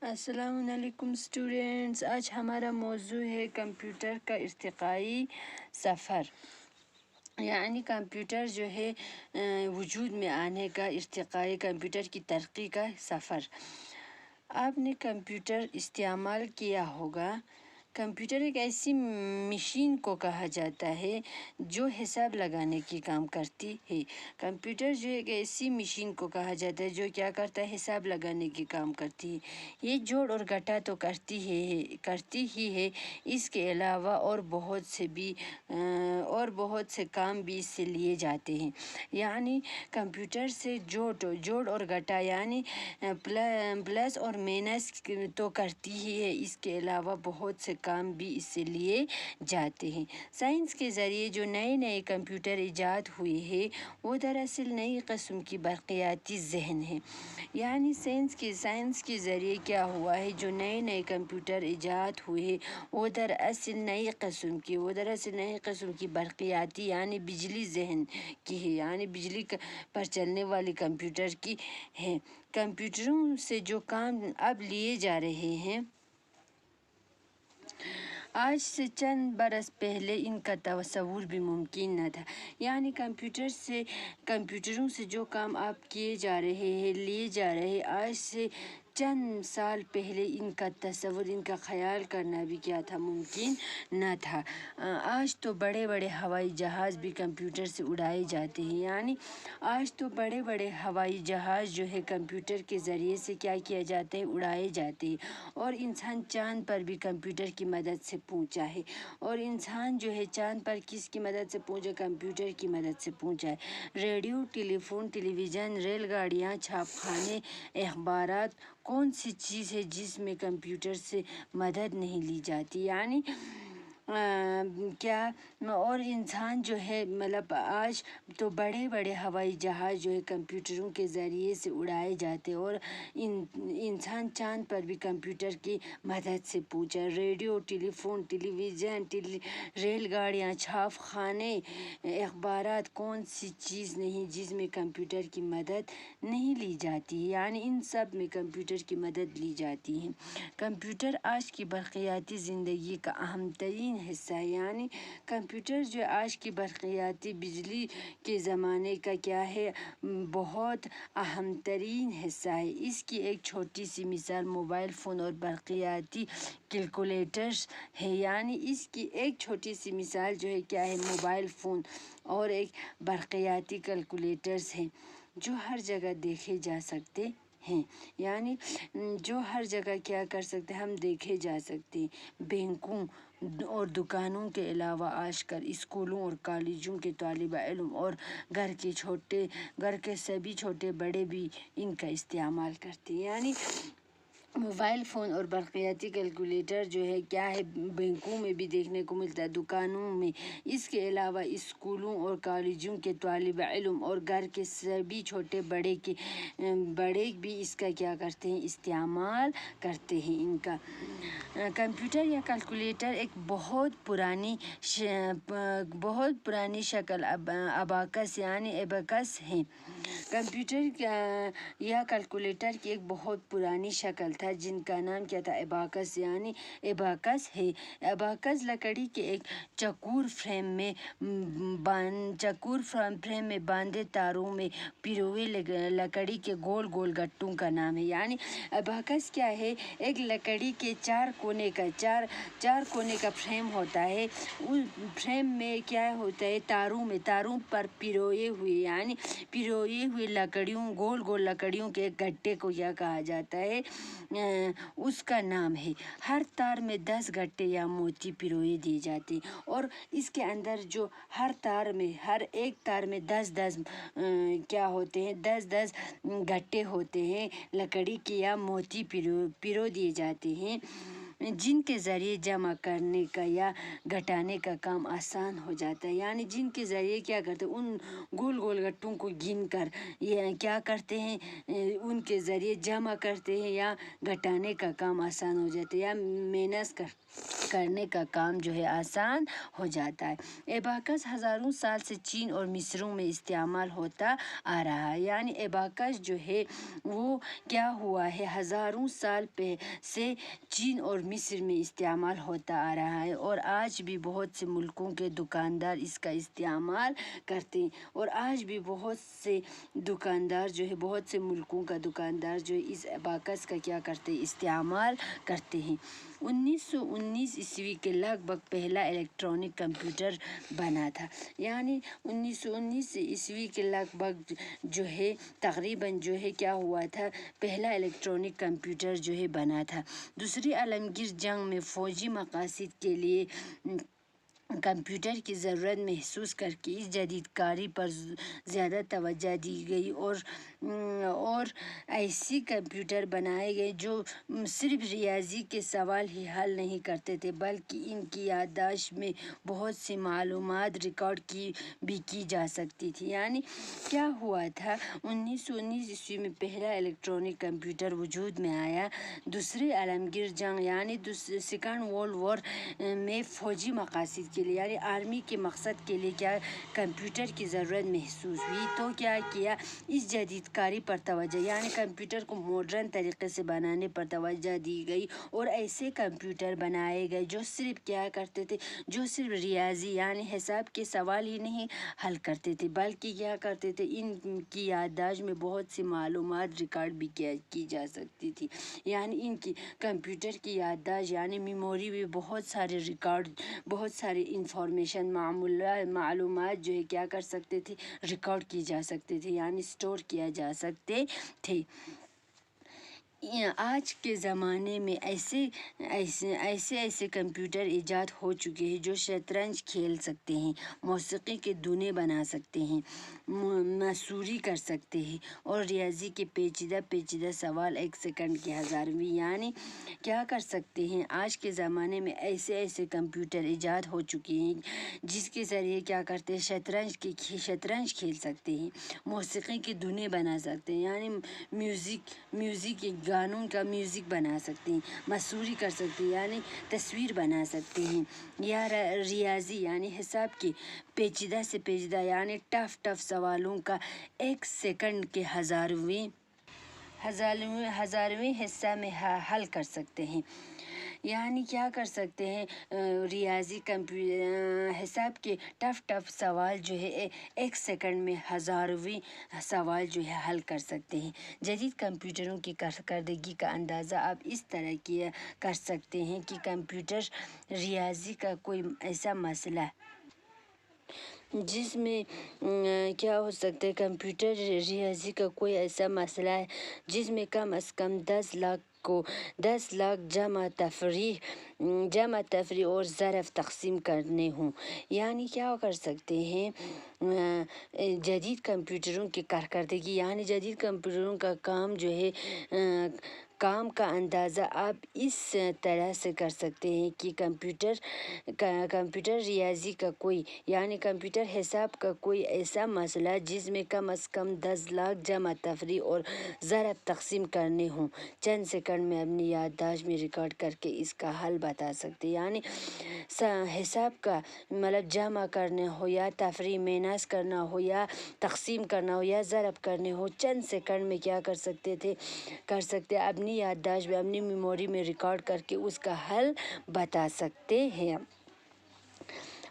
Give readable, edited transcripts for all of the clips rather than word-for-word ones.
السلام علیکم اسٹوڈینٹس، آج ہمارا موضوع ہے کمپیوٹر کا ارتقائی سفر، یعنی کمپیوٹر جو ہے وجود میں آنے کا ارتقائی کمپیوٹر کی ترقی کا سفر۔ آپ نے کمپیوٹر استعمال کیا ہوگا۔ کمپیوٹر ایک ایسی مشین کو کہا جاتا ہے جو حساب لگانے کی کام کرتی ہے۔ کمپیوٹر جو ایک ایسی مشین کو کہا جاتا ہے جو کیا کرتا ہے، حساب لگانے کی کام کرتی ہے۔ یہ جوڑ اور گھٹا تو کرتی ہی ہے، اس کے علاوہ اور بہت سے کام بھی اس سے لیے جاتے ہیں۔ یعنی کمپیوٹر سے جوڑ اور گھٹا یعنی پلس اور مائنس تو کرتی ہی ہے، اس کے علاوہ بہت سے کام بھی اس سے لیے جاتے ہیں۔ سائنس کے ذریعے جو نئے کمپیوٹر ایجاد ہوئے ہیں وہ دراصل نئی قسم کی برقیاتی ذہن ہیں۔ یعنی سائنس کے ذریعے کیا ہوا ہے، جو نئے کمپیوٹر ایجاد ہوئے ہیں وہ دراصل نئی قسم کی برقیاتی یعنی بجلی ذہن کی ہے، یعنی بجلی پر چلنے والی کمپیوٹر کی ہے۔ کمپیوٹروں سے جو کام اب لیے جا رہے ہیں، آج سے چند برس پہلے ان کا تصور بھی ممکن نہ تھا۔ یعنی کمپیوٹروں سے جو کام اب لیے جا رہے ہیں، آج سے چند سال پہلے ان کا تصور، ان کا خیال کرنا بھی کیا تھا، ممکن نہ تھا۔ آج تو بڑے ہوائی جہاز بھی کمپیوٹر سے اڑائے جاتے ہیں۔ یعنی آج تو بڑے ہوائی جہاز جو ہے کمپیوٹر کے ذریعے سے کیا کیا جاتے ہیں، اڑائے جاتے ہیں۔ اور انسان چاند پر بھی کمپیوٹر کی مدد سے پہنچا ہے۔ اور انسان جو ہے چاند پر کس کی مدد سے پہنچا؟ کمپیوٹر کی مدد سے پہنچا ہے۔ ریڈیو، ٹیلی فون، ٹیلی ویژن، ریل گاڑیاں، چھاپ خانے، اخبارات، کون سی چیز ہے جس میں کمپیوٹر سے مدد نہیں لی جاتی؟ یعنی اور انسان جو ہے آج تو بڑے ہوائی جہاز جو ہے کمپیوٹروں کے ذریعے سے اڑائے جاتے ہیں، اور انسان چاند پر بھی کمپیوٹر کی مدد سے پہنچا۔ ریڈیو، ٹیلی فون، ٹیلی ویژن، ریل گاڑیاں، چھاپ خانے، اخبارات، کون سی چیز نہیں جس میں کمپیوٹر کی مدد نہیں لی جاتی؟ یعنی ان سب میں کمپیوٹر کی مدد لی جاتی ہے۔ کمپیوٹر آج کی برقیاتی زندگی کا اہم ترین حصہ ہے۔ یعنی کمپیوٹر جو آج کی برقیاتی بجلی کے زمانے کا کیا ہے، بہت اہم ترین حصہ ہے۔ اس کی ایک چھوٹی سی مثال موبائل فون اور برقیاتی کیلکولیٹرز ہے۔ یعنی اس کی ایک چھوٹی سی مثال جو ہے کیا ہے، موبائل فون اور ایک برقیاتی کیلکولیٹرز ہیں جو ہر جگہ دیکھے جا سکتے ہیں۔ یعنی جو ہر جگہ کیا کر سکتے ہیں، ہم دیکھے جا سکتے ہیں۔ بینکوں اور دکانوں کے علاوہ آج کل اسکولوں اور کالجوں کے طالب علم اور گھر کے سبھی چھوٹے بڑے بھی ان کا استعمال کرتے ہیں۔ یعنی موبائل فون اور برقیاتی کیلکولیٹر جو ہے کیا ہے، بینکوں میں بھی دیکھنے کو ملتا ہے، دکانوں میں۔ اس کے علاوہ اسکولوں اور کالجوں کے طالب علم اور گھر کے سبھی چھوٹے بڑے بھی اس کا کیا کرتے ہیں، استعمال کرتے ہیں ان کا۔ کمپیوٹر یا کیلکولیٹر ایک بہت پرانی شکل اباکس ہے۔ کمپیوٹر یا کیلکولیٹر کی ایک بہت پرانی شکل تھا جن کا نام کیا تھا، اباکس، یعنی اباکس ہے۔ اباکس لکڑی کے ایک چوکور فریم میں باندھے تاروں میں پروئے لکڑی کے گول گٹوں کا نام ہے۔ یعنی اباکس کیا ہے، ایک لکڑی کے چار کونے کا فریم ہوتا ہے۔ اس فریم میں کیا ہوتا ہے، تاروں پر پروئے ہوئے لکڑیوں، گول لکڑیوں کے ایک گٹے کو کیا کہا جاتا ہے، اس کا نام ہے۔ ہر تار میں 10 گٹے یا موتی پروئے دیے جاتے ہیں، اور اس کے اندر جو ہر ایک تار میں 10 کیا ہوتے ہیں، 10 گٹے ہوتے ہیں لکڑی کے یا موتی پرو دیے جاتے ہیں۔ जिन के ज़रिए जमा करने का या घटाने का काम आसान हो जाता है। यानी जिन के ज़रिए क्या करते हैं, उन गोल गोल गट्टों को गिन कर ये क्या करते हैं, उनके ज़रिए जमा करते हैं या घटाने का काम आसान हो जाता है, या मेहनत करने का काम जो है आसान हो जाता है। एबाकस हज़ारों साल से चीन और मिस्रों में इस्तेमाल होता आ रहा है। यानी एबाकस जो है वो क्या हुआ है, हज़ारों साल से चीन और मिस्र में इस्तेमाल होता आ रहा है, और आज भी बहुत से मुल्कों के दुकानदार इसका इस्तेमाल करते हैं। और आज भी बहुत से दुकानदार जो है, बहुत से मुल्कों का दुकानदार जो है इस एबाकस का क्या करते हैं, इस्तेमाल करते हैं। 1919 ईस्वी के लगभग पहला इलेक्ट्रॉनिक कंप्यूटर बना था। यानी 1919 ईस्वी के लगभग जो है तकरीबन जो है क्या हुआ था, पहला इलेक्ट्रॉनिक कंप्यूटर जो है बना था। दूसरी आलमगीर जंग में फ़ौजी मकासद के लिए कंप्यूटर की ज़रूरत महसूस करके इस जदीदकारी पर ज़्यादा तवज्जो दी गई, और ऐसी कंप्यूटर बनाए गए जो सिर्फ रियाजी के सवाल ही हल नहीं करते थे, बल्कि इनकी याददाश्त में बहुत सी मालूमात रिकॉर्ड की जा सकती थी। यानी क्या हुआ था, 1919 ईस्वी में पहला इलेक्ट्रॉनिक कंप्यूटर वजूद में आया। दूसरी आलमगीर जंग यानी सेकंड वर्ल्ड वॉर में फ़ौजी मकासद के लिए यानी आर्मी के मकसद के लिए क्या कंप्यूटर की ज़रूरत महसूस हुई, तो क्या किया, इस जदीदकारी पर तवज्जो यानी कंप्यूटर को मॉडर्न तरीके से बनाने पर तवज्जो दी गई, और ऐसे कंप्यूटर बनाए गए जो सिर्फ क्या करते थे, जो सिर्फ रियाजी यानी हिसाब के सवाल ही नहीं हल करते थे, बल्कि क्या करते थे, इनकी याददाश्त में बहुत सी मालूमात रिकॉर्ड भी की जा सकती थी। यानी इनकी कंप्यूटर की याददाश्त यानी मेमोरी में बहुत सारे रिकॉर्ड, बहुत सारी इंफॉर्मेशन मालूमात जो है क्या कर सकते थे, रिकॉर्ड की जा सकते थे, यानी स्टोर किया जा सकते थे। आज के ज़माने में ऐसे कंप्यूटर ईजाद हो चुके हैं जो शतरंज खेल सकते हैं, मौसीकी के धुनें बना सकते हैं, मसूरी कर सकते हैं, और रियाजी के पेचीदा सवाल एक सेकंड की हज़ारवीं यानी क्या कर सकते हैं। आज के ज़माने में ऐसे कंप्यूटर ईजाद हो चुके हैं जिसके ज़रिए क्या करते हैं, शतरंज खेल सकते हैं, मौसीकी की धुनें बना सकते हैं, यानी म्यूज़िक गानों का म्यूज़िक बना सकते हैं, मसूरी कर सकते हैं यानी तस्वीर बना सकते हैं, या रियाजी यानी हिसाब के पेचीदा से पेचीदा यानी टफ सवालों का एक सेकंड के हज़ारवें हिस्सा में हल कर सकते हैं। यानी क्या कर सकते हैं, रियाजी हिसाब के टफ सवाल जो है एक सेकंड में हज़ारवीं सवाल जो है हल कर सकते हैं। जदीद कंप्यूटरों की कारकर्दगी का अंदाज़ा आप इस तरह किया कर सकते हैं कि कंप्यूटर रियाजी का कोई ऐसा मसला जिसमें क्या हो सकता है, कंप्यूटर रियाजी का कोई ऐसा मसला है जिसमें कम से कम 10 लाख जमा तफरी और ज़रफ़ तक़सीम करने हों। यानी क्या कर सकते हैं, जदीद कंप्यूटरों की कारकर्दगी यानी जदीद कंप्यूटरों का काम जो है काम का अंदाज़ा आप इस तरह से कर सकते हैं कि कंप्यूटर रियाजी का कोई यानी कंप्यूटर हिसाब का कोई ऐसा मसला जिसमें कम से कम 10 लाख जमा तफरी और ज़रफ़ तक़सीम करने हों, चंद सेकंड में अपनी याददाश्त में रिकॉर्ड करके इसका हल बता सकते हैं। यानी हिसाब का मतलब जमा करने हो या तफरी मेहनत करना हो या तक़सीम करना हो या ज़रफ़ करने हो, चंद सेकंड में क्या कर सकते अपनी याददाश्त में अपनी मेमोरी में रिकॉर्ड करके उसका हल बता सकते हैं।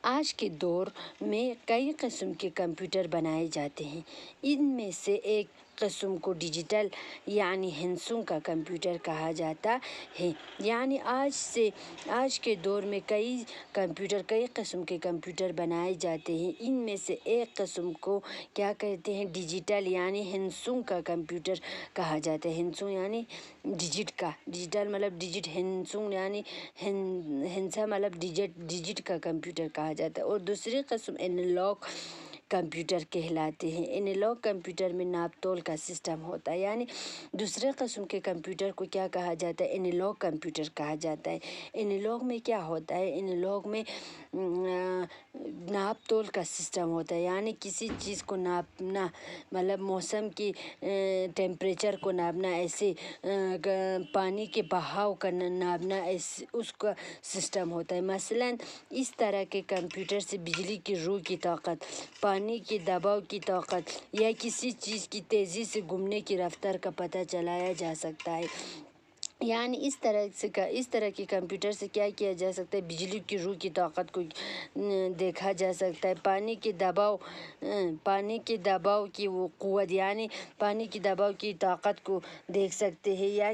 आज के दौर में कई किस्म के कंप्यूटर बनाए जाते हैं। इनमें से एक किस्म को डिजिटल यानी हिंसों का कंप्यूटर कहा जाता है। यानी आज के दौर में कई किस्म के कंप्यूटर बनाए जाते हैं। इनमें से एक किस्म को क्या कहते हैं, डिजिटल यानी हिंसों का कंप्यूटर कहा जाता है। हिंसों यानी डिजिटल मतलब डिजिट, हिंसों यानी हिंसा मतलब डिजिट का कंप्यूटर कहा जाता है। और दूसरी किस्म एनालॉग कंप्यूटर कहलाते हैं। एनालॉग कंप्यूटर में नाप तोल का सिस्टम होता है, यानी दूसरे किस्म के कंप्यूटर को क्या कहा जाता है, एनालॉग कंप्यूटर कहा जाता है। एनालॉग में क्या होता है, एनालॉग में नाप तोल का सिस्टम होता है, यानी किसी चीज़ को नापना, मतलब मौसम की टेम्परेचर को नापना, ऐसे पानी के बहाव का नापना, ऐसे उसका सिस्टम होता है। मसलन इस तरह के कंप्यूटर से बिजली की रू की ताकत, पानी के दबाव की ताकत या किसी चीज़ की तेज़ी से घूमने की रफ्तार का पता चलाया जा सकता है। यानी इस तरह के कंप्यूटर से क्या किया जा सकता है, बिजली की रू की ताकत को देखा जा सकता है। पानी के दबाव की वो क़ुव्वत, यानी पानी की दबाव की ताकत को देख सकते हैं, या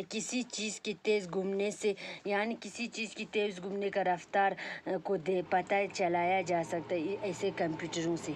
किसी चीज़ की तेज़ घूमने से, यानी किसी चीज़ की तेज़ घूमने का रफ्तार को पता चलाया जा सकता है ऐसे कंप्यूटरों से।